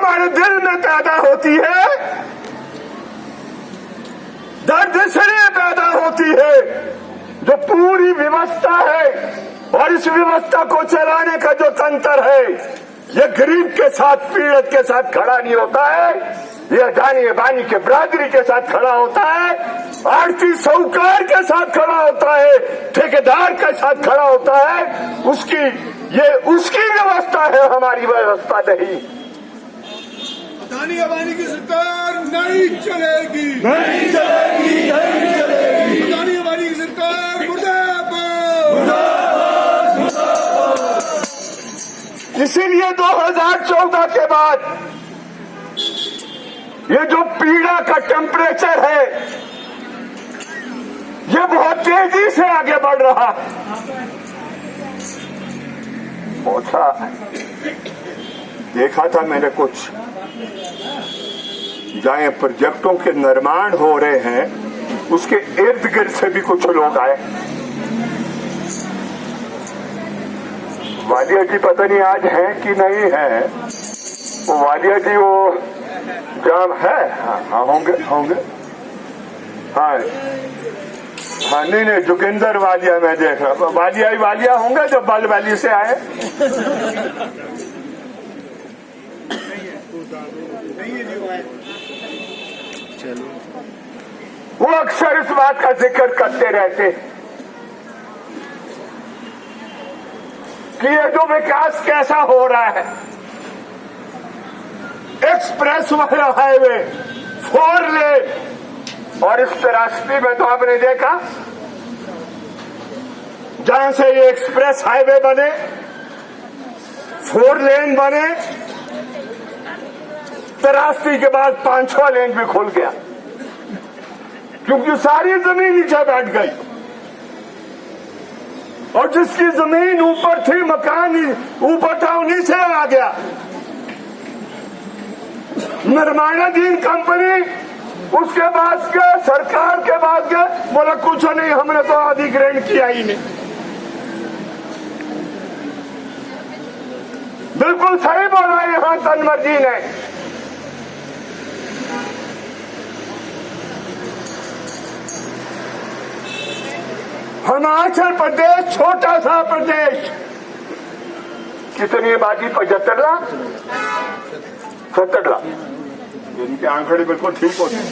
हमारे दिल में पैदा होती है, दर्द इसलिए पैदा होती है जो पूरी व्यवस्था है और इस व्यवस्था को चलाने का जो तंत्र है ये गरीब के साथ, पीड़ित के साथ खड़ा नहीं होता है, ये अदानी अबानी के बरादरी के साथ खड़ा होता है, आड़ती साहूकार के साथ खड़ा होता है, ठेकेदार के साथ खड़ा होता है। उसकी व्यवस्था है, हमारी व्यवस्था नहीं। अदानी अबानी की सरकार नहीं चलेगी, नहीं चलेगी, नहीं चलेगी। अदानी अबानी की सरकार मुर्दाबाद, मुर्दाबाद, मुर्दाबाद। इसीलिए 2014 के बाद ये जो पीड़ा का टेम्परेचर है ये बहुत तेजी से आगे बढ़ रहा है। पहुंचा देखा था मैंने कुछ जहां प्रोजेक्टों के निर्माण हो रहे हैं उसके इर्द गिर्द से भी कुछ लोग आए। वालिया जी पता नहीं आज हैं कि नहीं है, वो वालिया जी वो जब है, हाँ होंगे होंगे, हाँ हाँ नहीं जोगिंदर वालिया मैं देख रहा, वालिया ही वालिया होंगे जो बल वैली से आए। वो अक्सर इस बात का जिक्र करते रहते कि ये जो विकास कैसा हो रहा है, एक्सप्रेस हाईवे, 4 लेन, और इस त्रासदी में तो आपने देखा जहां से ये एक्सप्रेस हाईवे बने, 4 लेन बने, त्रासदी के बाद 5-6 लेन भी खुल गया क्योंकि सारी जमीन नीचे बैठ गई और जिसकी जमीन ऊपर थी, मकान ऊपर था, नीचे आ गया। निर्माणाधीन कंपनी उसके बाद के सरकार के बाद के बोला कुछ नहीं, हमने तो अधिग्रहण किया ही नहीं। बिल्कुल सही बोला यहां तनवर जी ने। हिमाचल प्रदेश छोटा सा प्रदेश, कितनी आबादी? 75 लाख, 70 लाख। इनके आंकड़े बिल्कुल ठीक होते हैं,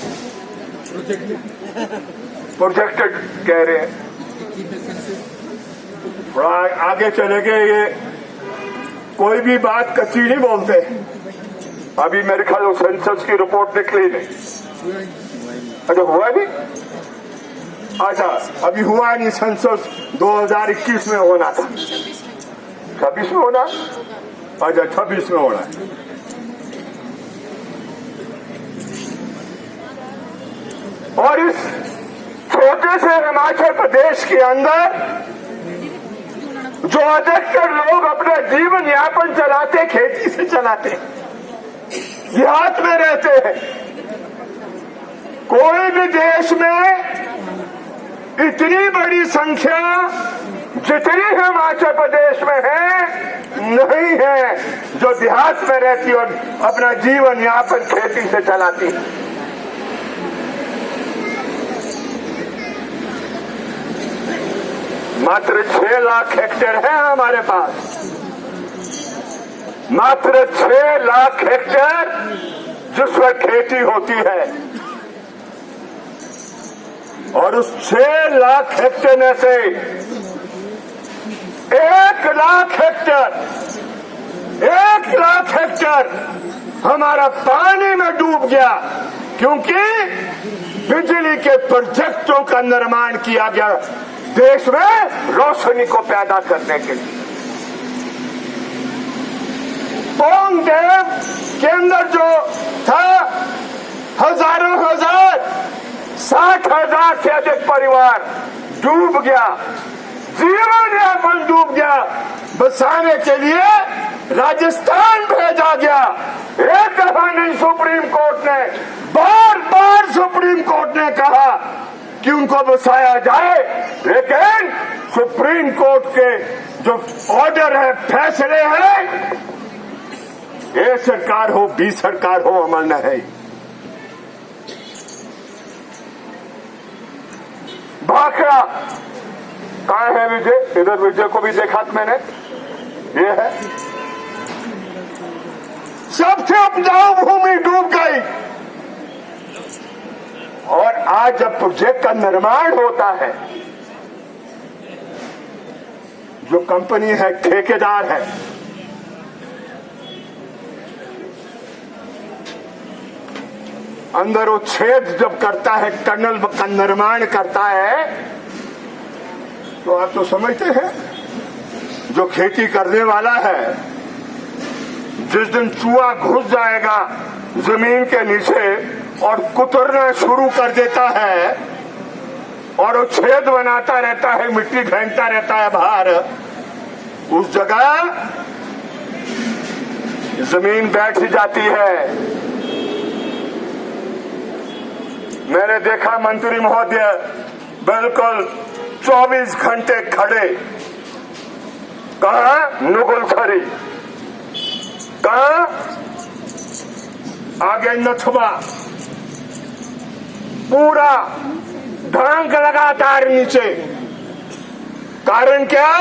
प्रोजेक्टेड कह रहे हैं। थोड़ा आगे चले गए, ये कोई भी बात कच्ची नहीं बोलते। अभी मेरे ख्याल सेंसस की रिपोर्ट निकली नहीं। अच्छा हुआ नहीं? अच्छा अभी हुआ नहीं, सेंसस 2021 में होना था, 26 में होना, अच्छा 26 में होना है। और इस छोटे से हिमाचल प्रदेश के अंदर जो अधिकतर लोग अपना जीवन यापन चलाते, खेती से चलाते, देहात में रहते हैं। कोई भी देश में इतनी बड़ी संख्या जितनी हिमाचल प्रदेश में है नहीं है जो देहात में रहती और अपना जीवन यापन खेती से चलाती। मात्र 6 लाख हेक्टेयर है हमारे पास, मात्र 6 लाख हेक्टेयर जिस पर खेती होती है, और उस 6 लाख हेक्टेयर में से 1 लाख हेक्टेयर हमारा पानी में डूब गया क्योंकि बिजली के प्रोजेक्टों का निर्माण किया गया देश में रोशनी को पैदा करने के लिए। पोंग डैम के अंदर जो था हजारों 60,000 से अधिक परिवार डूब गया, जीवन यापन डूब गया। बसाने के लिए राजस्थान भेजा गया। एक दफा नहीं, सुप्रीम कोर्ट ने बार सुप्रीम कोर्ट ने कहा कि उनको बसाया जाए, लेकिन सुप्रीम कोर्ट के जो ऑर्डर है, फैसले हैं, ए सरकार हो, बी सरकार हो, अमल न है। भाखड़ा कहाँ है विजय? इधर विजय को भी देखा था मैंने, ये है। सबसे उपजाऊ भूमि डूब गई। और आज जब प्रोजेक्ट का निर्माण होता है, जो कंपनी है ठेकेदार है, अंदर वो छेद जब करता है, टनल का निर्माण करता है, तो आप तो समझते हैं जो खेती करने वाला है, जिस दिन चूहा घुस जाएगा जमीन के नीचे और कुतरना शुरू कर देता है और वो छेद बनाता रहता है, मिट्टी फेंकता रहता है बाहर, उस जगह जमीन बैठ जाती है। मैंने देखा मंत्री महोदय बिल्कुल 24 घंटे खड़े, कहा नुगलसरी, कहा आगे नथवा, पूरा ढांक लगातार नीचे। कारण क्या?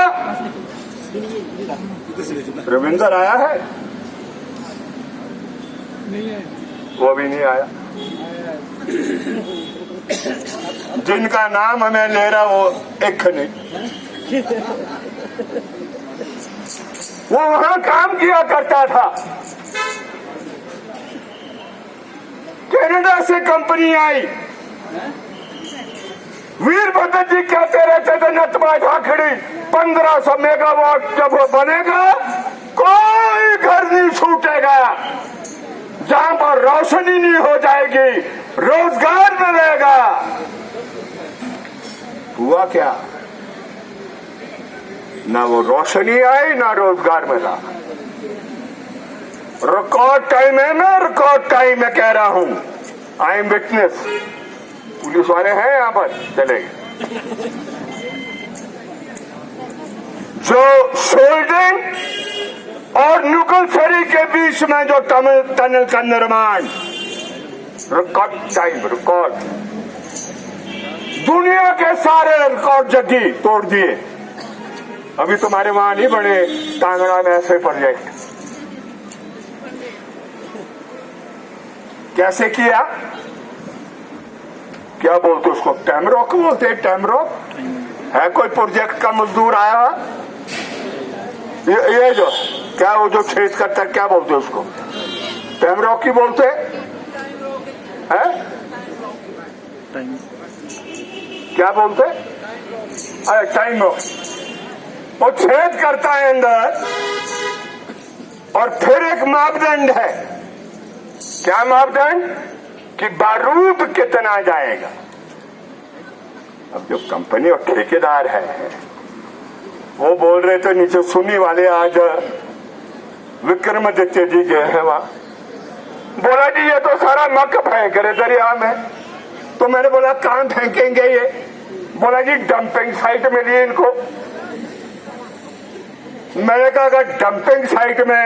रविंदर आया है? वो भी नहीं आया। जिनका नाम हमें ले रहा वो एक नहीं। वो वहां काम किया करता था। कनाडा से कंपनी आई, वीरभद्र जी कहते रहते थे नतबा झाखड़ी 1500 मेगावाट जब वो बनेगा कोई घर नहीं छूटेगा, जहां पर रोशनी नहीं हो जाएगी, रोजगार मिलेगा। हुआ क्या? ना वो रोशनी आई, ना रोजगार मिला। रिकॉर्ड टाइम है, मैं रिकॉर्ड टाइम में कह रहा हूं, आई एम विटनेस। पुलिस वाले हैं यहां पर, चलेंगे। जो शोल्डिंग और नुगलसरी के बीच में जो टनल का निर्माण, रिकॉर्ड टाइम, रिकॉर्ड, दुनिया के सारे रिकॉर्ड जगी तोड़ दिए। अभी तुम्हारे वहां नहीं बने कांगड़ा में ऐसे प्रोजेक्ट। कैसे किया? क्या बोलते उसको? टैमरॉक बोलते हैं। टैमरॉक है कोई प्रोजेक्ट का मजदूर आया? ये जो क्या, वो जो छेद करता है, क्या बोलते उसको? टैमरॉक ही बोलते हैं। क्या बोलते? अरे टाइम रॉक। वो छेद करता है अंदर, और फिर एक मापदंड है। क्या मापदंड? कि बारूद कितना जाएगा। अब जो कंपनी और ठेकेदार है, वो बोल रहे थे नीचे सुन्नी वाले, आज विक्रमादित्य जी गए हैं वहां, बोला जी ये तो सारा मक फेंक रहे दरिया में। तो मैंने बोला कहां फेंकेंगे ये? बोला जी डंपिंग साइट मिली इनको। मैंने कहा अगर डंपिंग साइट में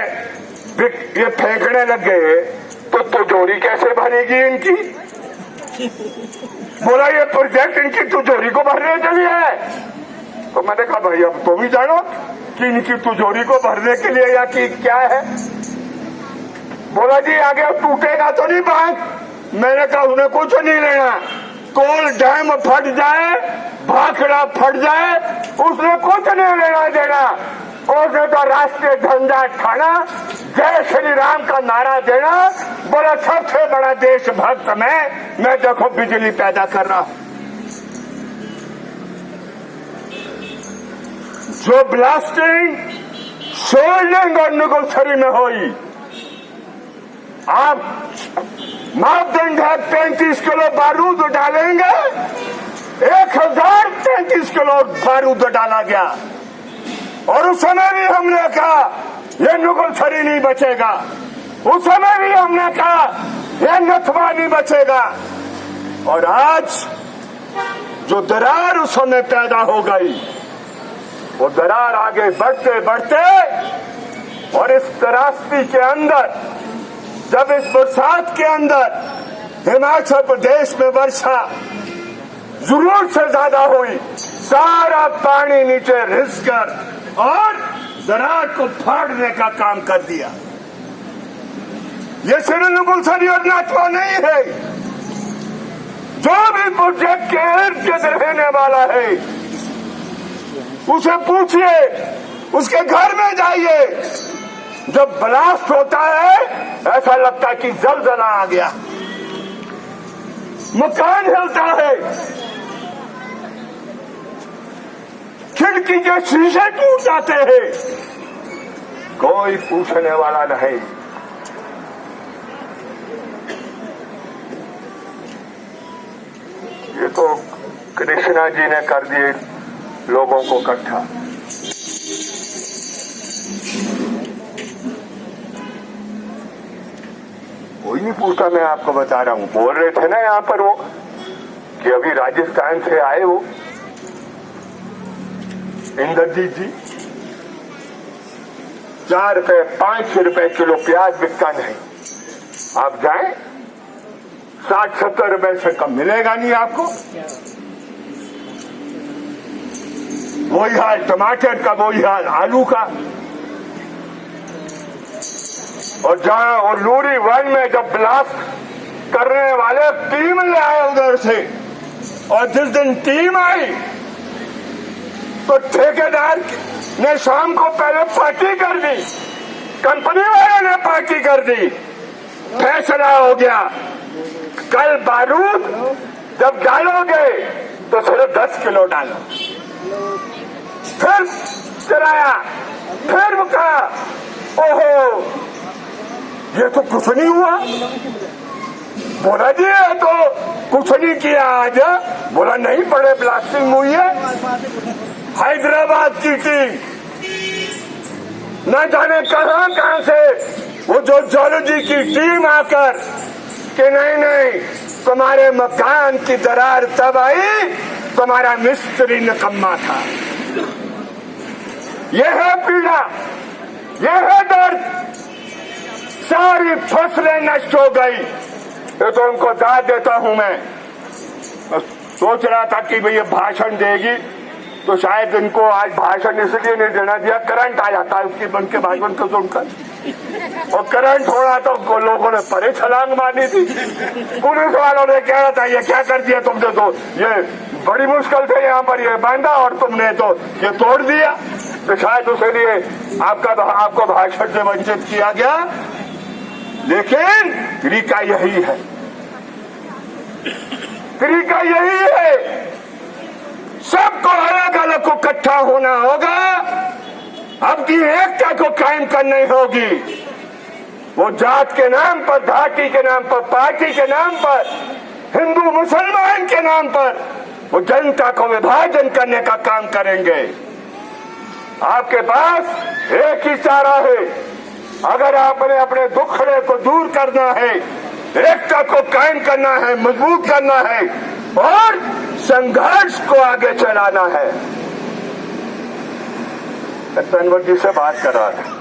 ये फेंकने लग गए तो तिजोरी कैसे भरेगी इनकी? बोला ये प्रोजेक्ट इनकी तिजोरी को भरने के लिए है। तो मैंने कहा भाई अब तुम ही जानो कि इनकी तिजोरी को भरने के लिए या कि क्या है। बोला जी आगे टूटेगा तो नहीं बांध। मैंने कहा उन्हें कुछ नहीं लेना, कोल डैम फट जाए, भाखड़ा फट जाए, उसने कुछ नहीं लेना देना। उसने तो राष्ट्रीय झंडा ठाना, जय श्री राम का नारा देना, बोला सबसे बड़ा देशभक्त मैं देखो बिजली पैदा कर रहा हूं। जो ब्लास्टिंग शोल्डिंग और नुगलसरी में हुई, आप मापदंड है 35 किलो बारूद डालेंगे, 1033 किलो बारूद डाला गया। और उस समय भी हमने कहा ये नुगलसरी नहीं बचेगा, उस समय भी हमने कहा ये नथवा नहीं बचेगा। और आज जो दरार उस समय पैदा हो गई, वो दरार आगे बढ़ते बढ़ते और इस त्रासदी के अंदर, जब इस बरसात के अंदर हिमाचल प्रदेश में वर्षा जरूरत से ज्यादा हुई, सारा पानी नीचे रिस कर और दरार को फाड़ने का काम कर दिया। ये श्रीनिवासन योजना तो नहीं है। जो भी प्रोजेक्ट के इर्द गिर्द रहने वाला है उसे पूछिए, उसके घर में जाइए, जब ब्लास्ट होता है ऐसा लगता है कि जलजला आ गया, मकान हिलता है, खिड़की के शीशे टूट जाते हैं, कोई पूछने वाला नहीं। ये तो कृष्णा जी ने कर दिए लोगों को इकट्ठा। कोई नहीं पूछता, मैं आपको बता रहा हूं। बोल रहे थे ना यहाँ पर वो कि अभी राजस्थान से आए वो इंद्रजीत जी, 4 रुपए 5 रुपए किलो प्याज बिकता नहीं। आप जाएं, 60-70 रुपए से कम मिलेगा नहीं आपको। वही हाल टमाटर का, वही हाल आलू का। और जहां और लूरी 1 में जब ब्लास्ट करने वाले टीम ले आए उधर से, और जिस दिन टीम आई तो ठेकेदार ने शाम को पहले पार्टी कर दी, कंपनी वाले ने पार्टी कर दी। फैसला हो गया, कल बारूद जब डालोगे तो सिर्फ 10 किलो डालो। फिर चलाया, फिर कहा ओहो ये तो कुछ नहीं हुआ। बोला जी ये तो कुछ नहीं किया आज। बोला नहीं, बड़े ब्लास्टिंग हुई है। हैदराबाद की टीम न जाने कहां से वो जो जियोलॉजी की टीम आकर कि नहीं तुम्हारे मकान की दरार तब आई तुम्हारा मिस्त्री निकम्मा था। यह है पीड़ा, यह है दर्द। सारी फसलें नष्ट हो गई। ये तो उनको दाद देता हूं मैं। सोच रहा था कि भाई ये भाषण देगी तो शायद इनको आज भाषण इसलिए नहीं देना दिया, करंट आ जाता है उसकी बन के भाषण को सुनकर। और करंट हो रहा तो लोगों ने परे छलांग मारनी थी। पुलिस वालों ने कहा था ये क्या कर दिया तुमने, तो ये बड़ी मुश्किल से यहाँ पर ये बांधा और तुमने तो ये तोड़ दिया। तो शायद उसके आपको भाषण से वंचित किया गया। लेकिन तरीका यही है, तरीका यही है। सबको अलग अलग को इकट्ठा होना होगा, अब की एकता को कायम करनी होगी। वो जात के नाम पर, धाटी के नाम पर, पार्टी के नाम पर, हिंदू मुसलमान के नाम पर वो जनता को विभाजन करने का काम करेंगे। आपके पास एक ही चारा है, अगर आपने अपने दुखड़े को दूर करना है, एकता को कायम करना है, मजबूत करना है और संघर्ष को आगे चलाना है। तनवर जी से बात कर रहा था।